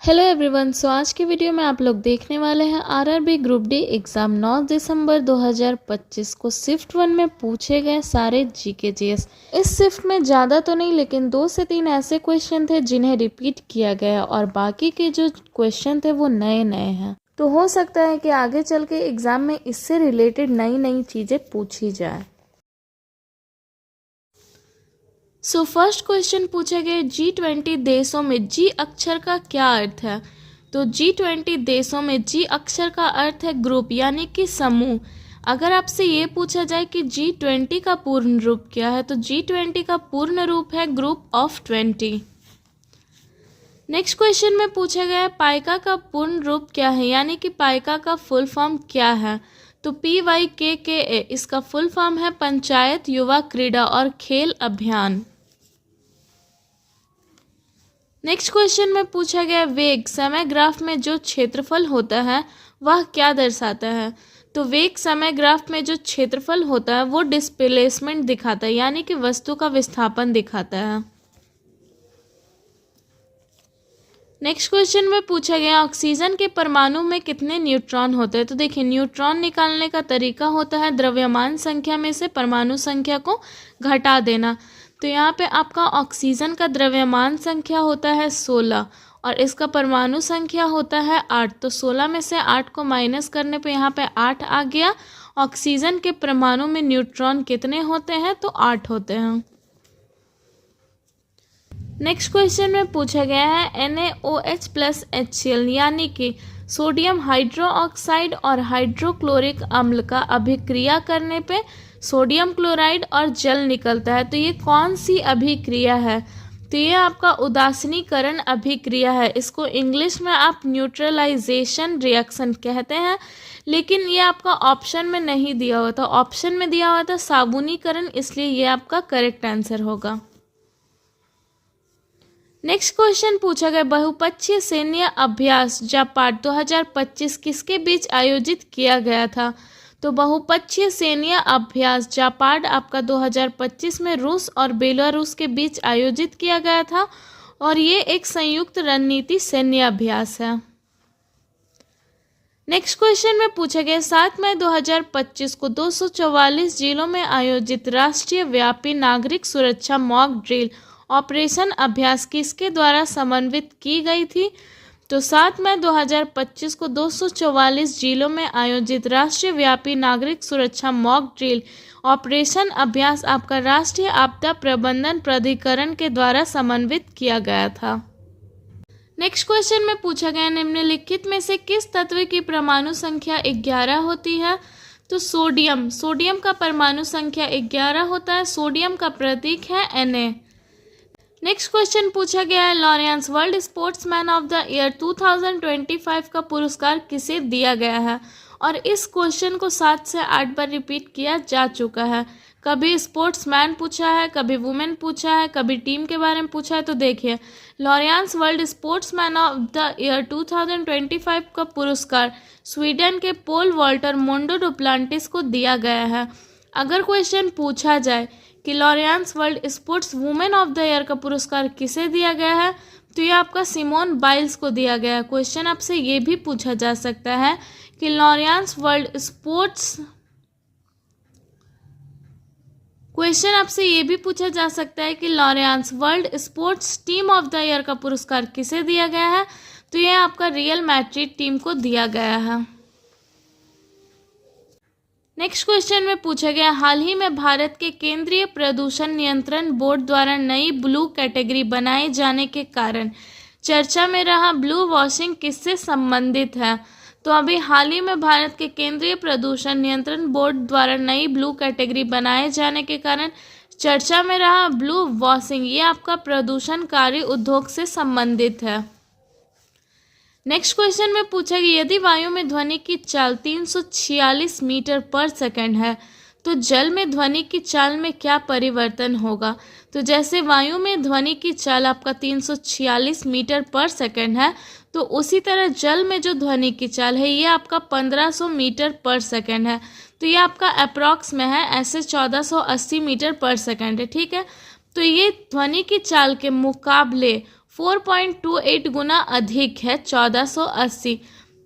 Hello everyone. आज की video में आप लोग देखने वाले हैं आरआरबी ग्रुप डी एग्ज़ाम 9 दिसंबर 2025 को शिफ्ट 1 में पूछे गए सारे जीके जीएस। इस शिफ्ट में ज़्यादा तो नहीं, लेकिन 2 से 3 ऐसे क्वेश्चन थे जिन्हें रिपीट किया गया और बाकी के जो क्वेश्चन थे वो नए नए हैं। तो हो सकता है कि आगे चल के एग्ज़ाम में इससे रिलेटेड नई नई चीज़ें पूछी जाए। फर्स्ट क्वेश्चन पूछे गए G20 देशों में जी अक्षर का क्या अर्थ है। तो G20 देशों में जी अक्षर का अर्थ है ग्रुप, यानी कि समूह। अगर आपसे ये पूछा जाए कि G20 का पूर्ण रूप क्या है, तो G20 का पूर्ण रूप है ग्रुप ऑफ 20। नेक्स्ट क्वेश्चन में पूछा गया पाइका का पूर्ण रूप क्या है, यानी कि पाइका का फुल फॉर्म क्या है। तो PYKKA इसका फुल फॉर्म है पंचायत युवा क्रीड़ा और खेल अभियान। नेक्स्ट क्वेश्चन में पूछा गया वेग समय ग्राफ में जो क्षेत्रफल होता है वह क्या दर्शाता है। तो वेग समय ग्राफ में जो क्षेत्रफल होता है वो डिस्प्लेसमेंट दिखाता है, यानी कि वस्तु का विस्थापन दिखाता है। नेक्स्ट क्वेश्चन में पूछा गया ऑक्सीजन के परमाणु में कितने न्यूट्रॉन होते हैं। तो देखिए, न्यूट्रॉन निकालने का तरीका होता है द्रव्यमान संख्या में से परमाणु संख्या को घटा देना। तो यहाँ पे आपका ऑक्सीजन का द्रव्यमान संख्या होता है 16 और इसका परमाणु संख्या होता है 8। तो 16 में से 8 को माइनस करने पे यहाँ पे 8 आ गया। ऑक्सीजन के परमाणु में न्यूट्रॉन कितने होते हैं, तो 8 होते हैं। नेक्स्ट क्वेश्चन में पूछा गया है NaOH प्लस HCl यानी कि सोडियम हाइड्रोक्साइड और हाइड्रोक्लोरिक अम्ल का अभिक्रिया करने पे सोडियम क्लोराइड और जल निकलता है। तो ये कौन सी अभिक्रिया है। तो ये आपका उदासीनीकरण अभिक्रिया है। इसको इंग्लिश में आप न्यूट्रलाइजेशन रिएक्शन कहते हैं, लेकिन ये आपका ऑप्शन में नहीं दिया हुआ था। ऑप्शन में दिया हुआ था साबुनीकरण, इसलिए ये आपका करेक्ट आंसर होगा। नेक्स्ट क्वेश्चन पूछा गया बहुपक्षीय सैन्य अभ्यास जापान 2025 किसके बीच आयोजित किया गया था। तो बहुपक्षीय सैन्य अभ्यास जापान आपका 2025 में रूस और बेलारूस के बीच आयोजित किया गया था और ये एक संयुक्त रणनीति सैन्य अभ्यास है। नेक्स्ट क्वेश्चन में पूछा गया 7 मई 2025 को 244 जिलों में आयोजित राष्ट्रीय व्यापी नागरिक सुरक्षा मॉक ड्रिल ऑपरेशन अभ्यास किसके द्वारा समन्वित की गई थी। तो 7 मई 2025 को 244 जिलों में आयोजित राष्ट्रीय व्यापी नागरिक सुरक्षा मॉक ड्रिल ऑपरेशन अभ्यास आपका राष्ट्रीय आपदा प्रबंधन प्राधिकरण के द्वारा समन्वित किया गया था। नेक्स्ट क्वेश्चन में पूछा गया निम्नलिखित में से किस तत्व की परमाणु संख्या 11 होती है। तो सोडियम का परमाणु संख्या 11 होता है। सोडियम का प्रतीक है Na। नेक्स्ट क्वेश्चन पूछा गया है Lawrence world sportsman of the year 2025 का पुरस्कार किसे दिया गया है। और इस क्वेश्चन को 7 से 8 बार रिपीट किया जा चुका है। कभी स्पोर्ट्समैन पूछा है, कभी वुमेन पूछा है, कभी टीम के बारे में पूछा है। तो देखिए, Lawrence world sportsman of the year 2025 का पुरस्कार स्वीडन के पोल वॉल्टर मोंडो डुप्लांटिस को दिया गया है। अगर क्वेश्चन पूछा जाए कि Lawrence world sports women of the year का पुरस्कार किसे दिया गया है, तो ये आपका सिमोन बाइल्स को दिया गया है। क्वेश्चन आपसे ये भी पूछा जा सकता है कि Lawrence world sports team of the year का पुरस्कार किसे दिया गया है। तो ये आपका रियल मैड्रिड टीम को दिया गया है। नेक्स्ट क्वेश्चन में पूछा गया हाल ही में भारत के केंद्रीय प्रदूषण नियंत्रण बोर्ड द्वारा नई ब्लू कैटेगरी बनाए जाने के कारण चर्चा में रहा ब्लू वॉशिंग किससे संबंधित है। तो अभी हाल ही में भारत के केंद्रीय प्रदूषण नियंत्रण बोर्ड द्वारा नई ब्लू कैटेगरी बनाए जाने के कारण चर्चा में रहा ब्लू वॉशिंग, ये आपका प्रदूषणकारी उद्योग से संबंधित है। नेक्स्ट क्वेश्चन में पूछा कि यदि वायु में ध्वनि की चाल 346 मीटर पर सेकंड है तो जल में ध्वनि की चाल में क्या परिवर्तन होगा। तो जैसे वायु में ध्वनि की चाल आपका 346 मीटर पर सेकंड है, तो उसी तरह जल में जो ध्वनि की चाल है ये आपका 1500 मीटर पर सेकंड है। तो ये आपका अप्रॉक्स में है, ऐसे 1480 मीटर पर सेकंड है। ठीक है, तो ये ध्वनि की चाल के मुकाबले 4.28 गुना अधिक है 1480।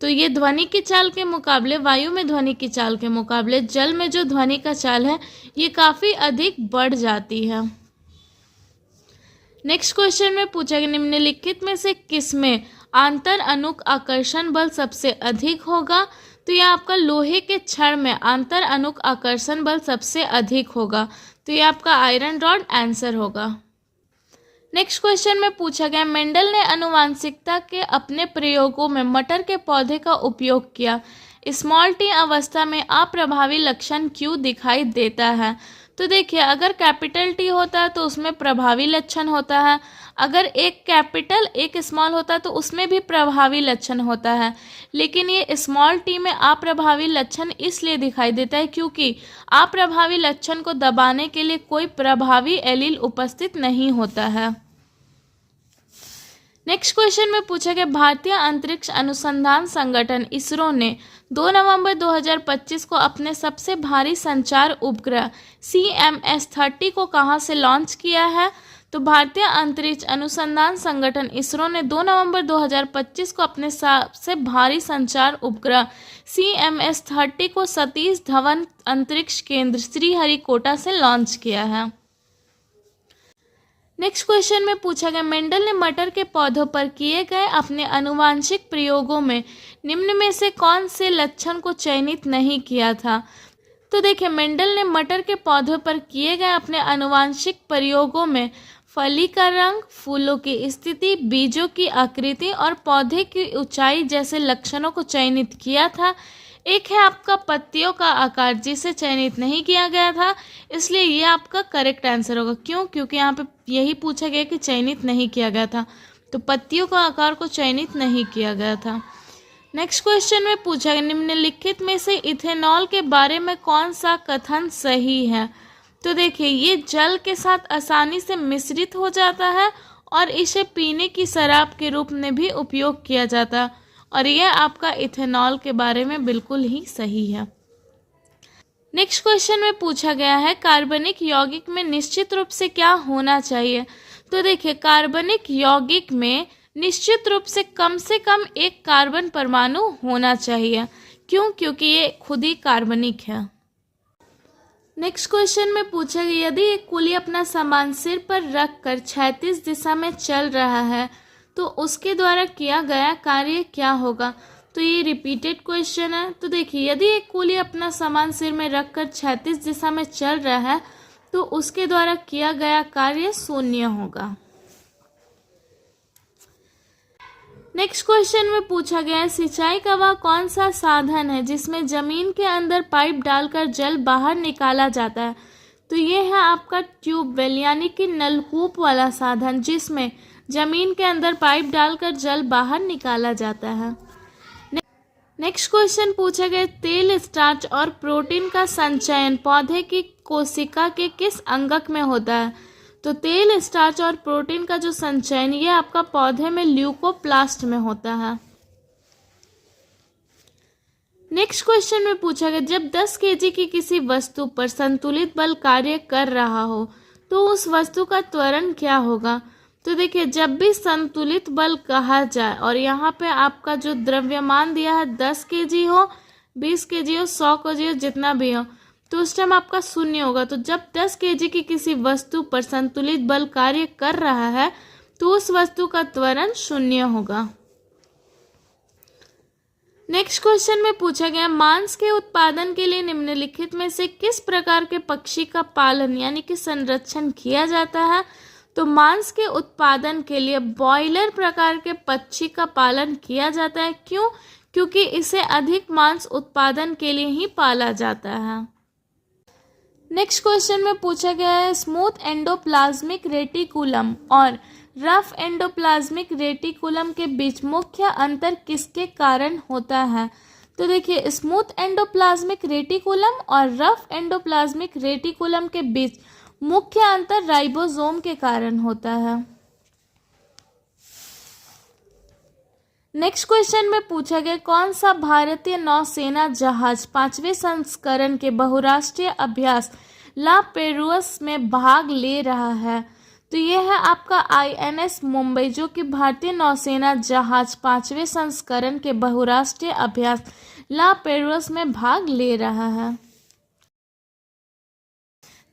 तो ये ध्वनि की चाल के मुकाबले, वायु में ध्वनि की चाल के मुकाबले जल में जो ध्वनि का चाल है ये काफ़ी अधिक बढ़ जाती है। नेक्स्ट क्वेश्चन में पूछा गया निम्नलिखित में से किसमें आंतर अणुक आकर्षण बल सबसे अधिक होगा। तो ये आपका लोहे के छड़ में आंतर अणुक आकर्षण बल सबसे अधिक होगा। तो ये आपका आयरन रॉड आंसर होगा। नेक्स्ट क्वेश्चन में पूछा गया मेंडल ने आनुवंशिकता के अपने प्रयोगों में मटर के पौधे का उपयोग किया। स्मॉल टी अवस्था में अप्रभावी लक्षण क्यों दिखाई देता है। तो देखिए, अगर कैपिटल टी होता है तो उसमें प्रभावी लक्षण होता है, अगर एक कैपिटल एक स्मॉल होता है तो उसमें भी प्रभावी लक्षण होता है। लेकिन ये स्मॉल टी में अप्रभावी लक्षण इसलिए दिखाई देता है क्योंकि अप्रभावी लक्षण को दबाने के लिए कोई प्रभावी एलील उपस्थित नहीं होता है। नेक्स्ट क्वेश्चन में पूछा गया भारतीय अंतरिक्ष अनुसंधान संगठन इसरो ने 2 नवंबर 2025 को अपने सबसे भारी संचार उपग्रह CMS-30 को कहां से लॉन्च किया है। तो भारतीय अंतरिक्ष अनुसंधान संगठन इसरो ने 2 नवंबर 2025 को अपने सबसे भारी संचार उपग्रह CMS-30 को सतीश धवन अंतरिक्ष केंद्र श्रीहरिकोटा से लॉन्च किया है। नेक्स्ट क्वेश्चन में पूछा गया मेंडल ने मटर के पौधों पर किए गए अपने आनुवंशिक प्रयोगों में निम्न में से कौन से लक्षण को चयनित नहीं किया था। तो देखिए, मेंडल ने मटर के पौधों पर किए गए अपने आनुवंशिक प्रयोगों में फली का रंग, फूलों की स्थिति, बीजों की आकृति और पौधे की ऊंचाई जैसे लक्षणों को चयनित किया था। एक है आपका पत्तियों का आकार, जिसे चयनित नहीं किया गया था, इसलिए ये आपका करेक्ट आंसर होगा। क्यों? क्योंकि यहाँ पे यही पूछा गया कि चयनित नहीं किया गया था, तो पत्तियों का आकार को चयनित नहीं किया गया था। नेक्स्ट क्वेश्चन में पूछा गया निम्नलिखित में से इथेनॉल के बारे में कौन सा कथन सही है। तो देखिए, ये जल के साथ आसानी से मिश्रित हो जाता है और इसे पीने की शराब के रूप में भी उपयोग किया जाता है, और यह आपका इथेनॉल के बारे में बिल्कुल ही सही है। नेक्स्ट क्वेश्चन में पूछा गया है कार्बनिक यौगिक में निश्चित रूप से क्या होना चाहिए। तो देखिए, कार्बनिक यौगिक में निश्चित रूप से कम एक कार्बन परमाणु होना चाहिए। क्यों? क्योंकि ये खुद ही कार्बनिक है। नेक्स्ट क्वेश्चन में पूछा गया यदि एक कुली अपना सामान सिर पर रखकर क्षैतिज दिशा में चल रहा है तो उसके द्वारा किया गया कार्य क्या होगा। तो ये रिपीटेड क्वेश्चन है। तो देखिए, यदि एक कुली अपना सामान सिर में रखकर क्षैतिज दिशा में चल रहा है तो उसके द्वारा किया गया कार्य शून्य होगा। नेक्स्ट क्वेश्चन में पूछा गया है सिंचाई का वह कौन सा साधन है जिसमें जमीन के अंदर पाइप डालकर जल बाहर निकाला जाता है। तो ये है आपका ट्यूबवेल यानी कि नलकूप वाला साधन, जिसमें जमीन के अंदर पाइप डालकर जल बाहर निकाला जाता है। नेक्स्ट क्वेश्चन पूछा गया तेल, स्टार्च और प्रोटीन का संचयन पौधे की कोशिका के किस अंगक में होता है। तो तेल, स्टार्च और प्रोटीन का जो संचयन ये आपका पौधे में ल्यूकोप्लास्ट में होता है। नेक्स्ट क्वेश्चन में पूछा गया जब 10 kg की किसी वस्तु पर संतुलित बल कार्य कर रहा हो तो उस वस्तु का त्वरण क्या होगा। तो देखिए, जब भी संतुलित बल कहा जाए और यहाँ पे आपका जो द्रव्यमान दिया है 10 kg हो, 20 kg हो, 100 kg हो, जितना भी हो, तो उस टाइम आपका शून्य होगा। तो जब 10 kg की किसी वस्तु पर संतुलित बल कार्य कर रहा है तो उस वस्तु का त्वरण शून्य होगा। नेक्स्ट क्वेश्चन में पूछा गया मांस के उत्पादन के लिए निम्नलिखित में से किस प्रकार के पक्षी का पालन यानी कि संरक्षण किया जाता है। तो मांस के उत्पादन के लिए बॉयलर प्रकार के पक्षी का पालन किया जाता है। क्यों? क्योंकि इसे अधिक मांस उत्पादन के लिए ही पाला जाता है। नेक्स्ट क्वेश्चन में पूछा गया है स्मूथ एंडोप्लाज्मिक रेटिकुलम और रफ एंडोप्लाज्मिक रेटिकुलम के बीच मुख्य अंतर किसके कारण होता है। तो देखिए, स्मूथ एंडोप्लाज्मिक रेटिकुलम और रफ एंडोप्लाज्मिक रेटिकुलम के बीच मुख्य अंतर राइबोसोम के कारण होता है। नेक्स्ट क्वेश्चन में पूछा गया कौन सा भारतीय नौसेना जहाज 5वें संस्करण के बहुराष्ट्रीय अभ्यास ला पेरूस में भाग ले रहा है। तो ये है आपका INS मुंबई, जो कि भारतीय नौसेना जहाज 5वें संस्करण के बहुराष्ट्रीय अभ्यास ला पेरोस में भाग ले रहा है।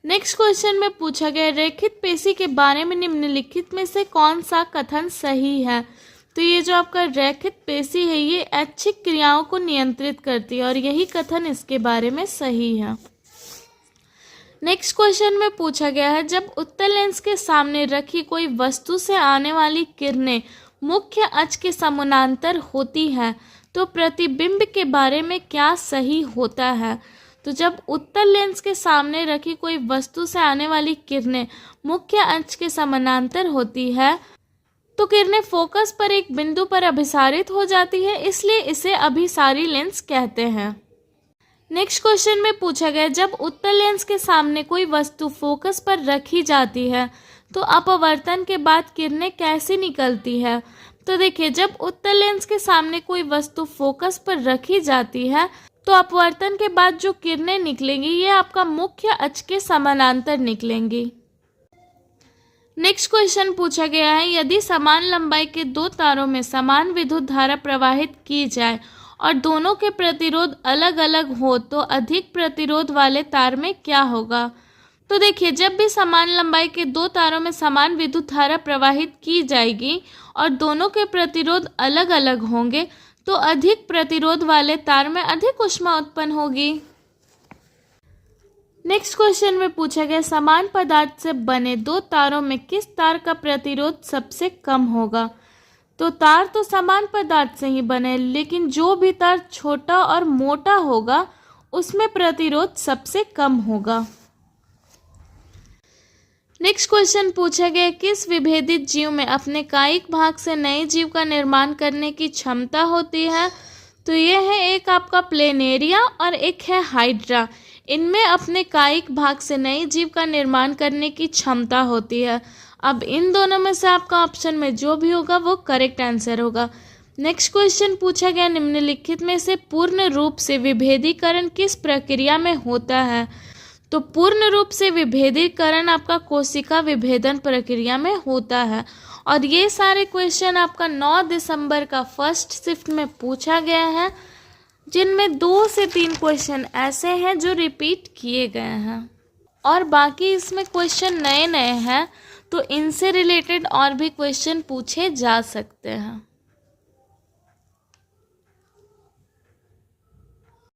नेक्स्ट क्वेश्चन में पूछा गया रेखित पेशी के बारे में निम्नलिखित में से कौन सा कथन सही है। तो ये जो आपका रेखित पेशी है ये ऐच्छिक क्रियाओं को नियंत्रित करती है और यही कथन इसके बारे में सही है। नेक्स्ट क्वेश्चन में पूछा गया है जब उत्तल लेंस के सामने रखी कोई वस्तु से आने वाली किरणें मुख्य अक्ष के समानांतर होती है तो प्रतिबिंब के बारे में क्या सही होता है। तो जब उत्तल लेंस के सामने रखी कोई वस्तु से आने वाली किरणें मुख्य अक्ष के समानांतर होती है तो किरणें फोकस पर एक बिंदु पर अभिसारित हो जाती है, इसलिए इसे अभिसारी लेंस कहते हैं। नेक्स्ट क्वेश्चन में पूछा गया जब उत्तल लेंस के सामने कोई वस्तु फोकस पर रखी जाती है तो अपवर्तन के बाद किरणें कैसे निकलती है। तो देखिए जब उत्तल लेंस के सामने कोई वस्तु फोकस पर रखी जाती है तो अपवर्तन के बाद जो किरणें निकलेंगी ये आपका मुख्य अक्ष के समानांतर निकलेंगी। नेक्स्ट क्वेश्चन पूछा गया है यदि समान लंबाई के दो तारों में समान विद्युत धारा प्रवाहित की जाए और दोनों के प्रतिरोध अलग अलग हो तो अधिक प्रतिरोध वाले तार में क्या होगा। तो देखिए जब भी समान लंबाई के दो तारों में समान विद्युत धारा प्रवाहित की जाएगी और दोनों के प्रतिरोध अलग अलग होंगे तो अधिक प्रतिरोध वाले तार में अधिक ऊष्मा उत्पन्न होगी। नेक्स्ट क्वेश्चन में पूछा गया समान पदार्थ से बने दो तारों में किस तार का प्रतिरोध सबसे कम होगा। तो तार तो समान पदार्थ से ही बने लेकिन जो भी तार छोटा और मोटा होगा उसमें प्रतिरोध सबसे कम होगा। नेक्स्ट क्वेश्चन पूछा गया किस विभेदित जीव में अपने कायिक भाग से नए जीव का निर्माण करने की क्षमता होती है। तो ये है एक आपका प्लेनेरिया और एक है हाइड्रा। इनमें अपने कायिक भाग से नए जीव का निर्माण करने की क्षमता होती है। अब इन दोनों में से आपका ऑप्शन में जो भी होगा वो करेक्ट आंसर होगा। नेक्स्ट क्वेश्चन पूछा गया निम्नलिखित में से पूर्ण रूप से विभेदीकरण किस प्रक्रिया में होता है। तो पूर्ण रूप से विभेदीकरण आपका कोशिका विभेदन प्रक्रिया में होता है और ये सारे क्वेश्चन आपका 9 दिसंबर का फर्स्ट शिफ्ट में पूछा गया है जिनमें 2 से 3 क्वेश्चन ऐसे हैं जो रिपीट किए गए हैं और बाकी इसमें क्वेश्चन नए नए हैं तो इनसे रिलेटेड और भी क्वेश्चन पूछे जा सकते हैं।